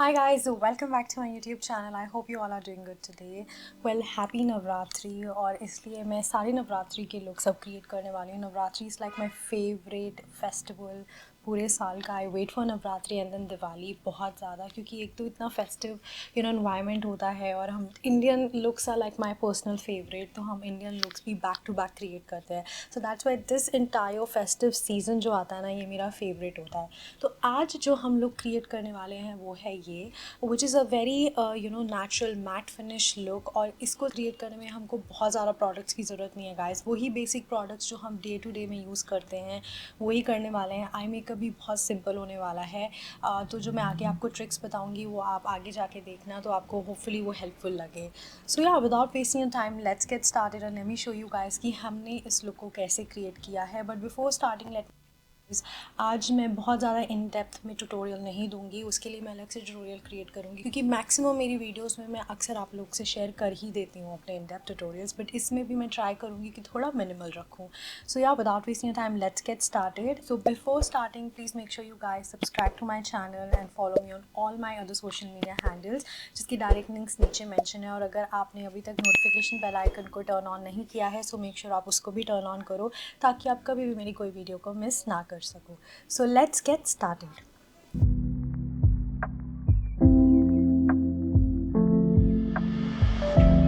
Hi guys, welcome back to my YouTube channel. I hope you all are doing good today. Well, happy Navratri और इसलिए मैं सारे नवरात्रि के looks अब create करने वाली हूँ. Navratri is like my favorite festival पूरे साल का. I wait for Navratri and then Diwali बहुत ज़्यादा, क्योंकि एक तो इतना फेस्टिव इन्वायरमेंट होता है और हम Indian looks are like my personal favourite, तो हम इंडियन लुक्स भी बैक टू बैक क्रिएट करते हैं. So that's why this entire festive season जो आता है ना, ये मेरा फेवरेट होता है. तो आज जो हम लोग क्रिएट करने वाले हैं वो है ये, which is a very natural matte finish look. और इसको क्रिएट करने में हमको बहुत ज़्यादा प्रोडक्ट्स की ज़रूरत नहीं है गाइस. वही बेसिक प्रोडक्ट्स जो हम डे टू डे में यूज़ करते हैं वही करने वाले हैं. आई मेकअप भी बहुत सिंपल होने वाला है. तो जो मैं आगे आपको ट्रिक्स बताऊंगी वो आप आगे जाके देखना, तो आपको होपफुली वो हेल्पफुल लगे. सो yeah without wasting time let's get started and let me show you guys कि हमने इस लुक को कैसे क्रिएट किया है. बट बिफोर स्टार्टिंग लेट आज मैं बहुत ज़्यादा इन डेप्थ में ट्यूटोरियल नहीं दूंगी, उसके लिए मैं अलग से ट्यूटोरियल क्रिएट करूंगी, क्योंकि मैक्सिमम मेरी वीडियोस में मैं अक्सर आप लोग से शेयर कर ही देती हूँ अपने इन डेप्थ ट्यूटोरियल्स, बट इसमें भी मैं ट्राई करूँगी कि थोड़ा मिनिमल रखूँ. So yeah without wasting time let's get started. So before starting please make sure you guys subscribe to my channel and follow me on all my other social media handles, जिसकी direct links नीचे mention है. और अगर आपने अभी तक notification bell icon को turn on नहीं किया है सो मेक श्योर आप उसको भी टर्न ऑन करो, ताकि आप कभी भी मेरी कोई वीडियो को मिस ना कर सको. So let's get started.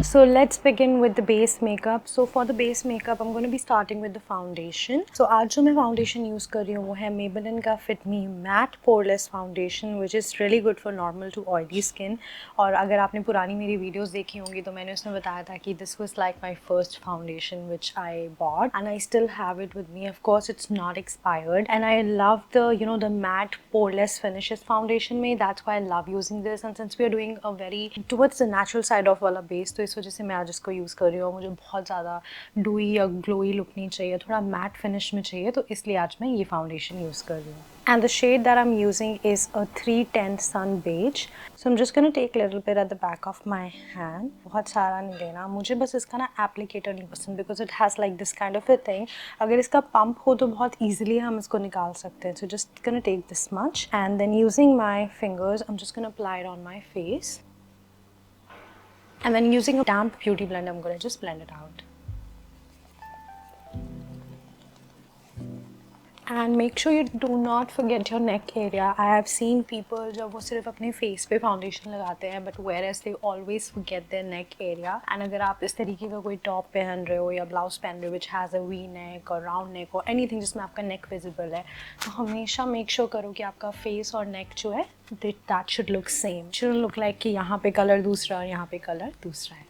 So let's begin with the base makeup. So for the base makeup I'm going to be starting with the foundation. So आज जो मैं foundation use कर रही हूँ वो है Maybelline का Fit Me Matte Poreless Foundation, which is really good for normal to oily skin. और अगर आपने पुरानी मेरी videos देखी होंगी तो मैंने उसमें बताया था कि this was like my first foundation which I bought and I still have it with me. Of course it's not expired and I love the the matte poreless finishes foundation में. That's why I love using this, and since we are doing a very towards the natural side of वाला base, तो इस वजह से मैं आज इसको use कर रही हूँ. मुझे बहुत ज़्यादा डूई या ग्लोई लुक नहीं चाहिए, थोड़ा मैट फिनिश में चाहिए, तो इसलिए आज मैं ये फाउंडेशन यूज़ कर रही हूँ. And the shade that I'm using is a 310 Sun Beige. So I'm just going to take a little bit at the back of my hand. बहुत सारा नहीं लेना मुझे, बस इसका ना एप्लीकेटर नहीं पसंद, because it has like this kind of a thing. अगर इसका पंप हो तो बहुत easily हम इसको निकाल सकते हैं. So just going to take this much and then using my fingers I'm just going to apply it on my face. And then using a damp beauty blender I'm going to just blend it out. And make sure you do not forget your neck area. I have seen people जब वो सिर्फ अपने face पे foundation लगाते हैं, but whereas they always forget their neck area. And अगर आप इस तरीके का कोई top पहन रहे हो या blouse पहन रहे हो which has a V neck or round neck or anything जिसमें आपका neck visible है, तो हमेशा make sure करो कि आपका face और neck जो है that should look same. It shouldn't look like कि यहाँ पे color दूसरा और यहाँ पे color दूसरा है.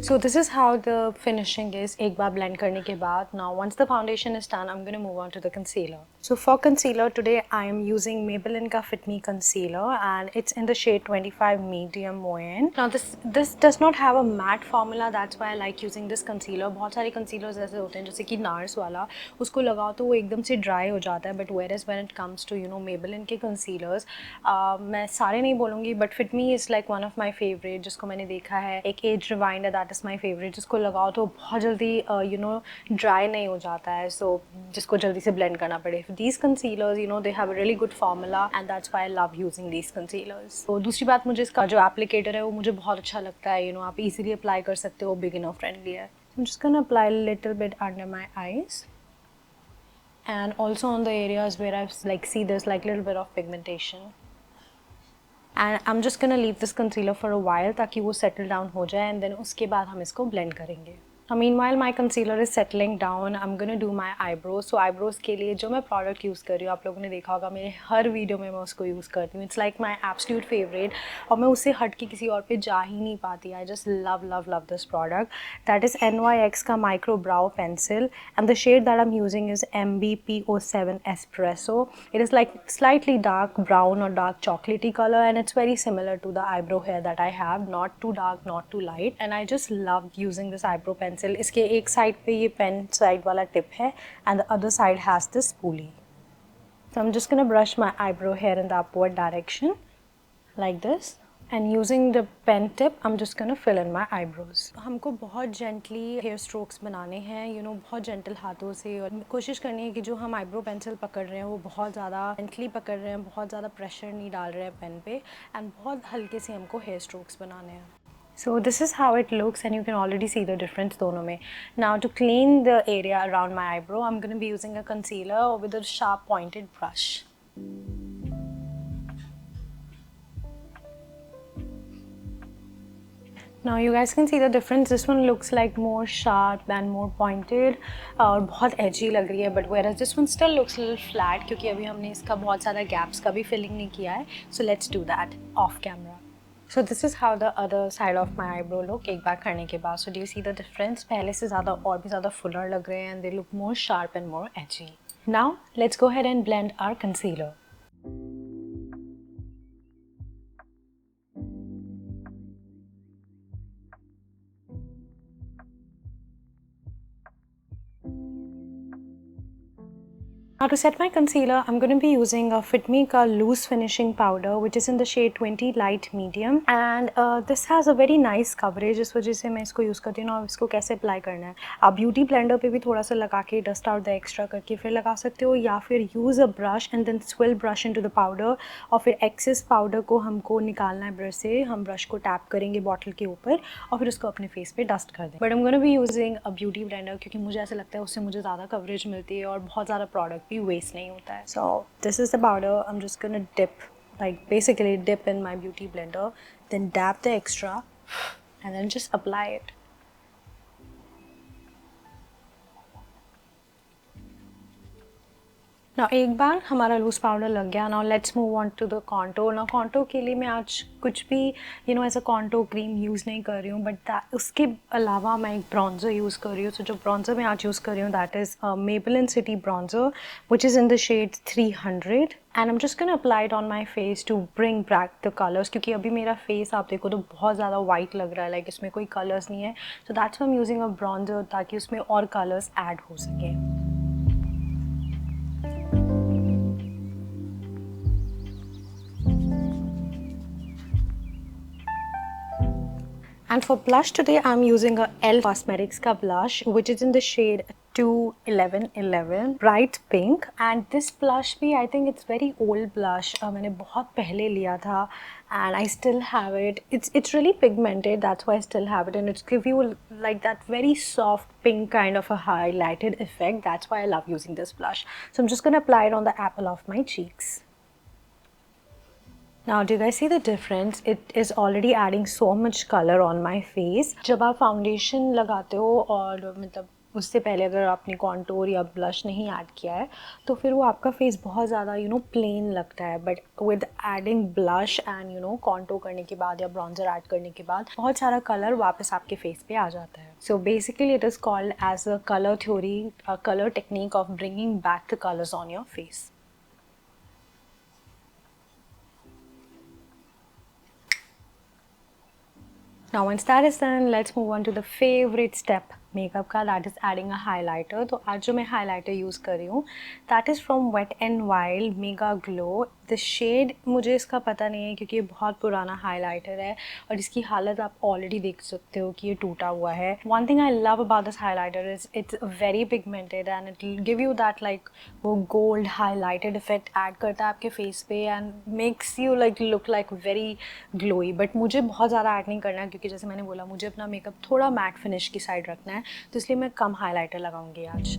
So this is how the finishing is एक बार blend करने के बाद. Now once the foundation is done I'm going to move on to the concealer. So for concealer today I am using Maybelline का Fit Me concealer and it's in the shade 25 medium moyen. Now this does not have a matte formula, that's why I like using this concealer. बहुत सारे concealers ऐसे होते हैं जैसे कि NARS वाला, उसको लगाओ तो वो एकदम से dry हो जाता है, but whereas when it comes to Maybelline के concealers, मैं सारे नहीं बोलूँगी but Fit Me is like one of my favorite, जिसको मैंने देखा है. एक Age Rewind that is my favorite, जिसको लगाओ तो बहुत जल्दी ड्राई नहीं हो जाता है, सो जिसको जल्दी से ब्लेंड करना पड़े. These concealers they have a really good formula and that's why I love using these concealers. तो दूसरी बात, मुझे इसका जो एप्लीकेटर है वो मुझे बहुत अच्छा लगता है. आप इजीली अप्लाई कर सकते हो, बिगिनर फ्रेंडली है. I'm just gonna apply a little bit under my eyes and also on the areas where I see there's like little bit of pigmentation. And I'm just gonna leave this concealer for a while ताकि वो settle down हो जाए and then उसके बाद हम इसको blend करेंगे. Now meanwhile my concealer is settling down. I'm gonna do my eyebrows. So eyebrows के लिए जो मैं product use कर रही हूँ, आप लोगों ने देखा होगा मेरे हर वीडियो में मैं उसको यूज़ करती हूँ. It's like my absolute favorite और मैं उससे हट के किसी और पे जा ही नहीं पाती. I just love this product. That is NYX का Micro Brow Pencil and the shade that I'm using is MBP07 Espresso. It is like slightly dark brown or dark chocolatey color and it's very similar to the eyebrow hair that I have. Not too dark, not too light, and I just love using this eyebrow pencil. इसके एक side पे ये pen side वाला tip है and the other side has this spoolie. So I'm just gonna brush my eyebrow hair in the upward direction like this. And using the pen tip, I'm just gonna fill in my eyebrows. हमको बहुत gently hair strokes बनाने हैं, बहुत gentle हाथों से, और कोशिश करनी है कि जो हम eyebrow pencil पकड़ रहे हैं वो बहुत ज़्यादा gently पकड़ रहे हैं, बहुत ज़्यादा pressure नहीं डाल रहे हैं पेन पे, and बहुत हल्के से हमको hair strokes बनाने हैं. So this is how it looks, and you can already see the difference दोनों में. Now to clean the area around my eyebrow, I'm going to be using a concealer with a sharp pointed brush. Now you guys can see the difference. This one looks like more sharp and more pointed और बहुत edgy लग रही है, but whereas this one still looks a little flat क्योंकि अभी हमने इसका बहुत ज़्यादा gaps का भी filling नहीं किया है. So let's do that off camera. So this is how the other side of my eyebrow look एक बार करने के बाद. So do you see the difference? पहले से ज़्यादा और भी ज़्यादा fuller लग रहे हैं, and they look more sharp and more edgy. Now let's go ahead and blend our concealer. Now to set my concealer, I'm going to be using a Fit Me का loose finishing powder, which is in the shade 20 light medium, and this has a very nice coverage. इस वजह से मैं इसको use करती हूँ. और इसको कैसे अप्लाई करना है, आप ब्यूटी ब्लेंडर पे भी थोड़ा सा लगा के डस्ट आउट द एक्स्ट्रा करके फिर लगा सकते हो, या फिर use a brush and then swirl brush into the powder, और फिर एक्सेस पाउडर को हमको निकालना है ब्रश से. हम ब्रश को टैप करेंगे बॉटल के ऊपर और फिर उसको अपने फेस पे डस्ट कर दें. But I am gonna be using a beauty blender क्योंकि मुझे ऐसा लगता है उससे मुझे ज़्यादा कवरेज मिलती है और बहुत ज़्यादा प्रोडक्ट भी वेस्ट नहीं होता है. So this is the powder. I am just gonna dip, like basically dip in my beauty blender, then dab the extra and then just apply it. Now एक बार हमारा लूज पाउडर लग गया. Now let's move on to the contour. Now contour के लिए मैं आज कुछ भी ऐसा contour क्रीम यूज़ नहीं कर रही हूँ, बट उसके अलावा मैं एक ब्रॉन्ज़र यूज़ कर रही हूँ. So जो ब्रॉन्ज़र मैं आज यूज़ कर रही हूँ that is Maybelline City Bronzer, which is in the shade 300. And I'm just gonna apply it on my face to bring back the colors, क्योंकि अभी मेरा face आप देखो तो बहुत ज़्यादा white लग रहा है, like इसमें कोई colors नहीं है. So that's why I'm using a bronzer ताकि उसमें और colors add हो सके. And for blush today, I'm using a Elle Cosmetics का blush, which is in the shade 21111 bright pink. And this blush भी I think it's very old blush. मैंने बहुत पहले लिया था and I still have it. It's really pigmented, that's why I still have it, and it's give you like that very soft pink kind of a highlighted effect. That's why I love using this blush. So I'm just gonna apply it on the apple of my cheeks. Now do you guys see the difference? It is already adding so much color on my face. जब आप foundation लगाते हो और मतलब उससे पहले अगर आपने कॉन्टोर या ब्लश नहीं ऐड किया है तो फिर वो आपका फेस बहुत ज़्यादा प्लेन लगता है. But with adding blush and contour करने के बाद या ब्रॉन्जर ऐड करने के बाद बहुत सारा कलर वापस आपके फेस पे आ जाता है. So basically it is called as a colour theory, a colour technique of bringing back the colours on your face. Now once that is done, let's move on to the favorite step makeup का, that is adding a highlighter. तो आज जो मैं highlighter use कर रही हूँ that is from Wet and Wild Mega Glow. The shade मुझे इसका पता नहीं है क्योंकि ये बहुत पुराना हाइलाइटर है और इसकी हालत आप ऑलरेडी देख सकते हो कि ये टूटा हुआ है. One thing I love about this highlighter is it's very pigmented and it will give you that like वो गोल्ड हाइलाइटेड इफेक्ट ऐड करता है आपके फेस पे and makes you like look like very glowy. But मुझे बहुत ज़्यादा add नहीं करना है क्योंकि जैसे मैंने बोला मुझे अपना मेकअप थोड़ा मैट फिनिश की साइड रखना है, तो इसलिए मैं कम हाइलाइटर लगाऊंगी आज.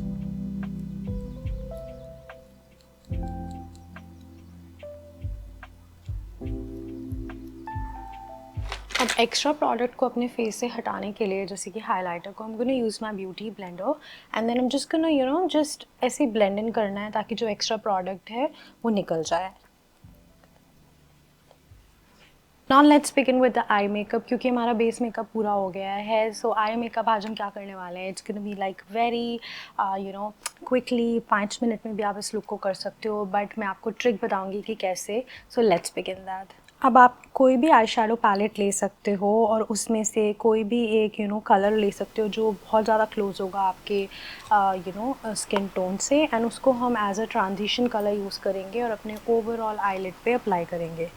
अब एक्स्ट्रा प्रोडक्ट को अपने फेस से हटाने के लिए जैसे कि हाइलाइटर को, I am gonna use my beauty blender and then I am just gonna just ऐसे ब्लेंड इन करना है ताकि जो एक्स्ट्रा प्रोडक्ट है वो निकल जाए. Now let's begin with the eye makeup क्योंकि हमारा बेस मेकअप पूरा हो गया है. सो आई मेकअप आज हम क्या करने वाले हैं, it's gonna be like very quickly, 5 minute में भी आप इस लुक को कर सकते हो, बट मैं आपको ट्रिक बताऊंगी कि कैसे. So let's begin that. अब आप कोई भी आई शेडो पैलेट ले सकते हो और उसमें से कोई भी एक कलर ले सकते हो जो बहुत ज़्यादा क्लोज होगा आपके स्किन टोन से, एंड उसको हम as a transition colour use करेंगे और अपने ओवरऑल आईलिड पे अप्लाई करेंगे.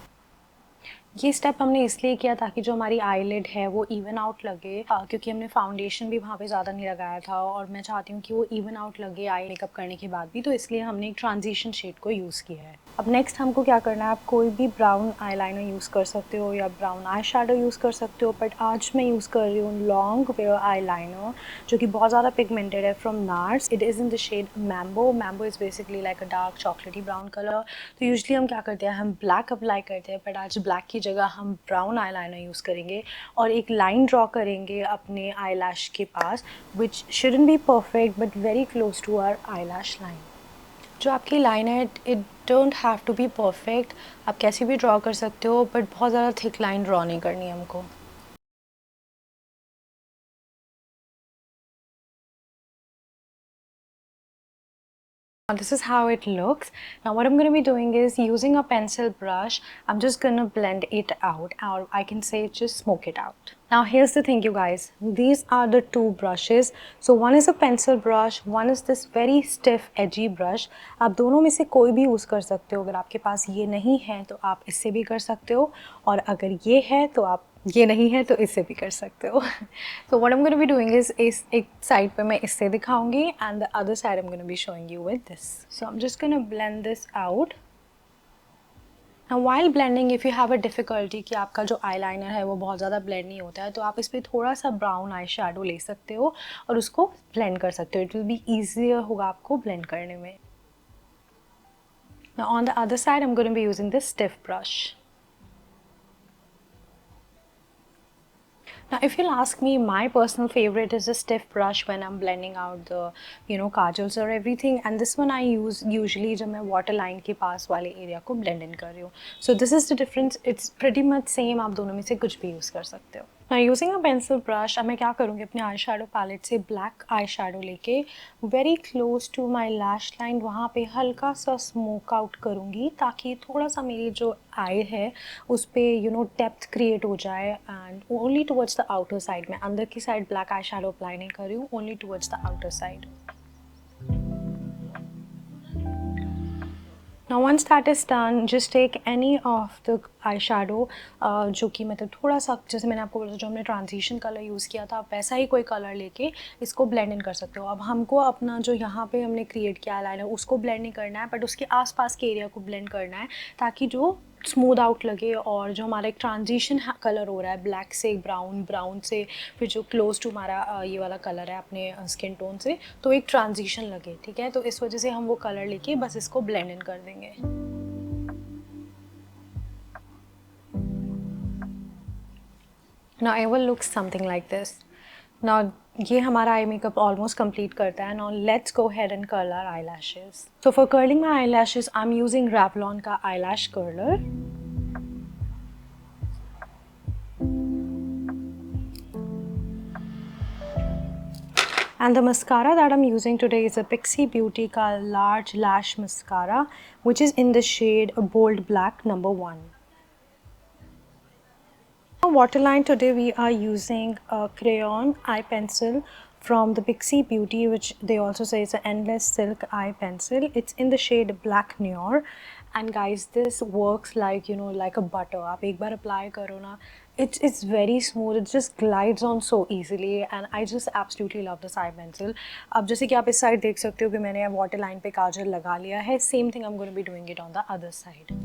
ये स्टेप हमने इसलिए किया ताकि जो हमारी आईलिड है वो इवन आउट लगे, क्योंकि हमने फाउंडेशन भी वहाँ पे ज़्यादा नहीं लगाया था और मैं चाहती हूँ कि वो इवन आउट लगे आई मेकअप करने के बाद भी, तो इसलिए हमने एक ट्रांजिशन शेड को यूज़ किया है। अब नेक्स्ट हमको क्या करना है, आप कोई भी ब्राउन आईलाइनर यूज़ कर सकते हो या ब्राउन आई शैडो यूज़ कर सकते हो, बट आज मैं यूज़ कर रही हूँ लॉन्ग वेयर आईलाइनर जो कि बहुत ज़्यादा पिगमेंटेड है from Nars. It is in the shade Mambo. Mambo is basically like a dark chocolaty brown colour. तो यूजली हम क्या करते हैं, हम ब्लैक अप्लाई करते हैं, बट आज ब्लैक की जगह हम ब्राउन आईलाइनर यूज़ करेंगे और एक लाइन ड्रॉ करेंगे अपने आईलैश के पास, which shouldn't be perfect but very close to our eyelash line. जो आपकी लाइन है it don't have to be perfect, आप कैसी भी ड्रॉ कर सकते हो, बट बहुत ज़्यादा थिक लाइन ड्रॉ नहीं करनी हमको। This is how it looks. Now what I'm going to be doing is using a pencil brush, I'm just going to blend it out, or I can say just smoke it out. Now here's the thing you guys, these are the two brushes. So one is a pencil brush, one is this very stiff edgy brush. आप दोनों में से कोई भी use कर सकते हो। अगर आपके पास ये नहीं है तो आप इससे भी कर सकते हो, और अगर ये है तो आप ये नहीं है तो इससे भी कर सकते हो। So what I'm going to be doing is इस एक साइड पे मैं इससे दिखाऊंगी and the other side I'm going to be showing you with this. So I'm just going to blend this out. Now while blending, if you have a difficulty कि आपका जो eyeliner है वो बहुत ज़्यादा blend नहीं होता है, तो आप इस पर थोड़ा सा brown eye shadow ले सकते हो और उसको blend कर सकते हो. It will be easier होगा आपको blend करने में. Now on the other side I'm going to be using this stiff brush. Now if you'll ask me, my personal favorite is a stiff brush when I'm blending out the kajals or everything, and this one I use usually जब मैं waterline के पास वाले area को blend in कर रही हूँ. So this is the difference. It's pretty much same. आप दोनों में से कुछ भी use कर सकते हो. Now using a pencil brush, अब मैं क्या करूँगी, अपने आई शेडो पैलेट से ब्लैक आई शेडो लेके very close to my lash line वहाँ पे हल्का सा स्मोक आउट करूँगी, ताकि थोड़ा सा मेरी जो आई है उस पर डेप्थ क्रिएट हो जाए, and only towards the outer side में, अंदर की side black eye shadow apply नहीं कर रही हूँ, only towards the outer side. Now once that is done, just take any of the eyeshadow जो कि मतलब थोड़ा सा, जैसे मैंने आपको बोला जो हमने ट्रांजिशन कलर यूज़ किया था, आप वैसा ही कोई कलर लेके इसको ब्लेंड इन कर सकते हो. अब हमको अपना जो यहाँ पे हमने क्रिएट किया आईलाइनर उसको ब्लेंड नहीं करना है, बट उसके आसपास के एरिया को ब्लेंड करना है, ताकि जो स्मूथ आउट लगे और जो हमारा एक ट्रांजिशन कलर हो रहा है ब्लैक से ब्राउन, ब्राउन से फिर जो क्लोज टू हमारा ये वाला कलर है अपने स्किन टोन से, तो एक ट्रांजिशन लगे. ठीक है, तो इस वजह से हम वो कलर लेके बस इसको ब्लेंड इन कर देंगे. Now it will look something like this. Now ये हमारा आई मेकअप ऑलमोस्ट कंप्लीट करता है. Now let's go ahead and curl our eyelashes. So for curling my eyelashes, I'm using Revlon का eyelash curler. And the mascara that I'm using today is a Pixie Beauty का large lash mascara, which is in the shade bold black number 1. Waterline, today we are using a crayon eye pencil from the Pixie Beauty, which they also say is an endless silk eye pencil. It's in the shade black noir, and guys, this works like like a butter. आप एक बार apply करो ना, it's very smooth. It just glides on so easily, and I just absolutely love this eye pencil. अब जैसे कि आप इस side देख सकते हो कि मैंने waterline पे काजल लगा लिया है. Same thing I'm going to be doing it on the other side.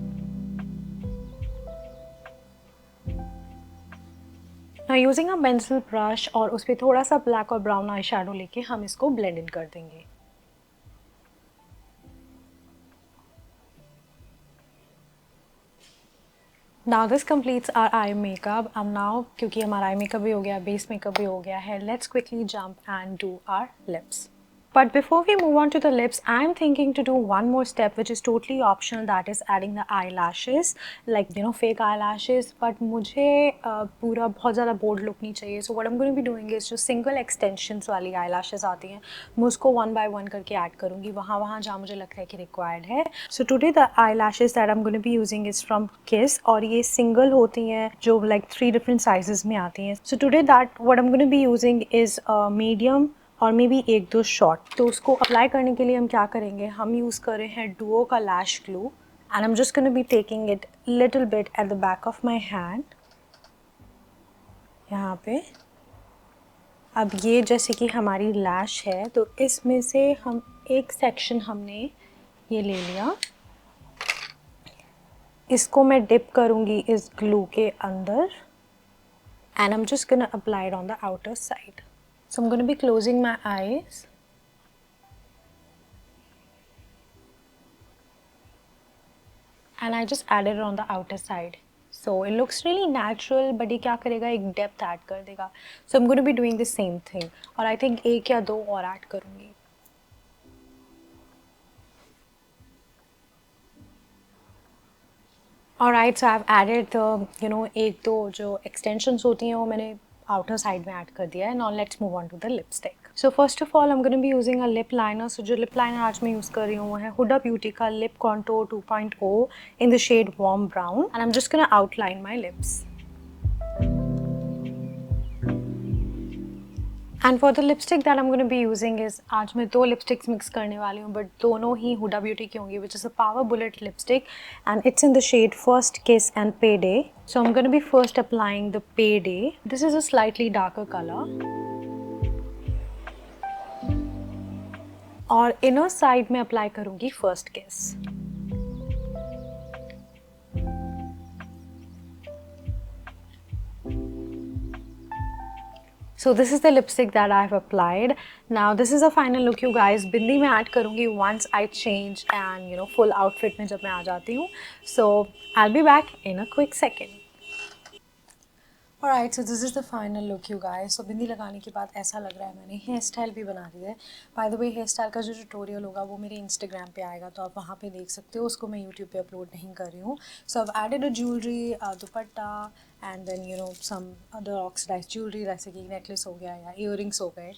Now using a pencil brush और उस पर थोड़ा सा ब्लैक और ब्राउन आई शेडो लेके हम इसको ब्लेंड इन कर देंगे. Now this completes our eye makeup. अब now क्योंकि हमारा आई मेकअप भी हो गया, बेस मेकअप भी हो गया है, let's quickly jump and do our lips. But before we move on to the lips, I'm thinking to do one more step which is totally optional, that is adding the eyelashes, like fake eyelashes. But मुझे पूरा बहुत ज़्यादा bold look नहीं चाहिए. So what I'm going to be doing is जो single extensions वाली eyelashes आती हैं, मैं उसको one by one करके add करूँगी वहाँ जहाँ मुझे लगता है कि required है. So today the eyelashes that I'm going to be using is from Kiss, और ये single होती हैं जो like 3 different sizes में आती हैं. So today that what I'm going to be using is medium और मे बी 1-2 शॉट. तो उसको अप्लाई करने के लिए हम क्या करेंगे, हम यूज़ कर रहे हैं डुओ का लैश glue, and I'm just going to be taking it little bit at the back of my hand, यहाँ पे। अब ये जैसे कि हमारी लैश है, तो इसमें से हम एक सेक्शन हमने ये ले लिया, इसको मैं डिप करूँगी इस ग्लू के अंदर, and I'm just gonna apply it on the outer side. So I'm gonna be closing my eyes. And I just added it on the outer side. So it looks really natural, but ये क्या करेगा, एक depth add कर देगा. So I'm going to be doing the same thing. और I think एक या दो और add करूँगी. Alright, so I've added the एक दो जो extensions होती हैं वो मैंने outer side में add कर दिया है. Now let's move on to the lipstick. So first of all, I'm going to be using a lip liner. So जो lip liner आज मैं use कर रही हूँ वो है Huda Beauty का Lip Contour 2.0 in the shade Warm Brown. And I'm just going to outline my lips. And for the lipstick that I'm going to be using is, आज मैं दो lipsticks mix करने वाली हूँ, but दोनों ही Huda Beauty की होंगी, which is a Power Bullet lipstick, and it's in the shade First Kiss and Payday. So I'm going to be first applying the Payday. This is a slightly darker color. और inner side में apply करूँगी First Kiss. So this is the lipstick that I have applied. Now this is a final look, you guys. बिंदी मैं add करूँगी once I change and full outfit में जब मैं आ जाती हूँ. So I'll be back in a quick second. Alright, so this is the final look, you guys. So बिंदी लगाने के बाद ऐसा लग रहा है, मैंने हेयर स्टाइल भी बना दी है. By the way, hair style का जो ट्यूटोरियल होगा वो मेरे इंस्टाग्राम पे आएगा, तो आप वहाँ पे देख सकते हो. उसको मैं यूट्यूब पे अपलोड नहीं कर रही हूँ. So I've added a jewelry, dupatta, and then some other oxidized jewelry, जैसे कि necklace हो गया या earrings हो गए.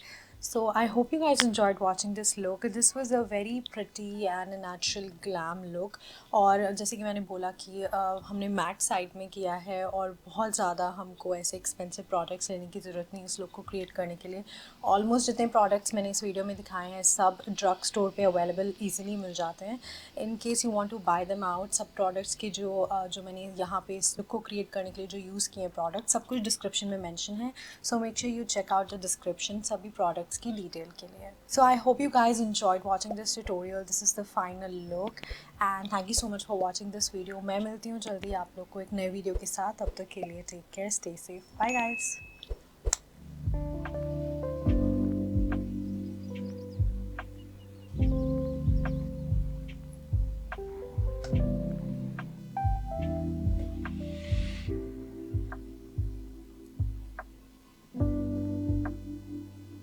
So I hope you guys enjoyed watching this look. This was a very pretty and a natural glam look. और जैसे कि मैंने बोला कि हमने मैट साइड में किया है और बहुत ज़्यादा हमको ऐसे एक्सपेंसिव प्रोडक्ट्स लेने की ज़रूरत नहीं इस लुक को क्रिएट करने के लिए. ऑलमोस्ट जितने प्रोडक्ट्स मैंने इस वीडियो में दिखाए हैं सब ड्रग स्टोर पे अवेलेबल ईजिली मिल जाते हैं. In case you want to buy them out, सब प्रोडक्ट्स की जो मैंने यहाँ पे इस लुक को क्रिएट करने के लिए जो यूज़ किए हैं प्रोडक्ट, सब कुछ डिस्क्रिप्शन में मेंशन है. So make sure you check out the description सभी प्रोडक्ट्स की डिटेल के लिए. So I hope you guys enjoyed watching this tutorial. This is the final look and thank you so much for watching this video. मैं मिलती हूँ जल्दी आप लोग को एक नए वीडियो के साथ. तब तक के लिए take care, stay safe, bye guys.